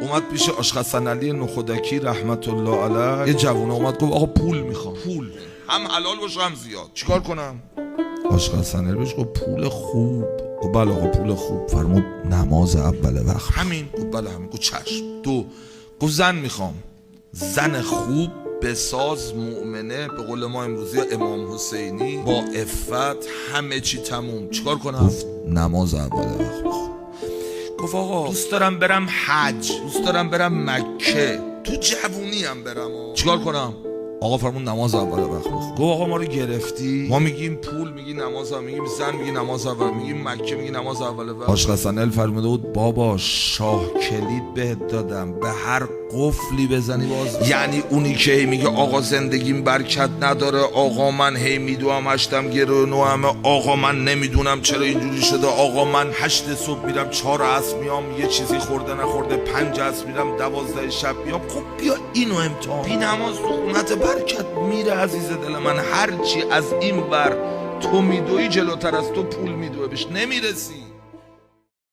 اومد پیش آش حسن علی نخودکی رحمت الله علیه، یه جوونه اومد گفت آقا پول میخوام، پول هم حلال باشه هم زیاد، چیکار کنم؟ آش حسن علی بهش گفت پول خوب. گفت بله آقا پول خوب. فرمود نماز اول وقت. همین؟ گفت بله همین. گفت چشم. دو، گفت زن میخوام، زن خوب بساز مؤمنه، به قول ما امروزی امام حسینی، با عفت، همه چی تموم. چیکار کنم؟ گفت نماز اول وقت بخون. گفت آقا دوست دارم برم حج، دوست دارم برم مکه، تو جوونی هم برم، چیکار کنم؟ آقا فرمون نماز اول وقت بخون. گفت آقا ما رو گرفتی، ما میگیم پول میگی نماز اول، میگیم زن میگی نماز اول، میگیم مکه میگی نماز اول وقت. آش حسن علی فرموده بود بابا شاه کلید بهت دادم، به هر قفلی بزنی باز. یعنی اونی که هی میگه آقا زندگیم برکت نداره، آقا من هی میدوام هشتم گرو نوامه، آقا من نمیدونم چرا اینجوری شده، آقا من 8 صبح میرم 4 عصر میام، یه چیزی خورده نخورده 5 عصر میرم 12 شب میام. خب بیا اینو امتحان، بی نماز تو خونت برکت میره عزیز دل من. هرچی از این بر تو میدوی جلوتر از تو پول میدوه، بهش نمیرسی.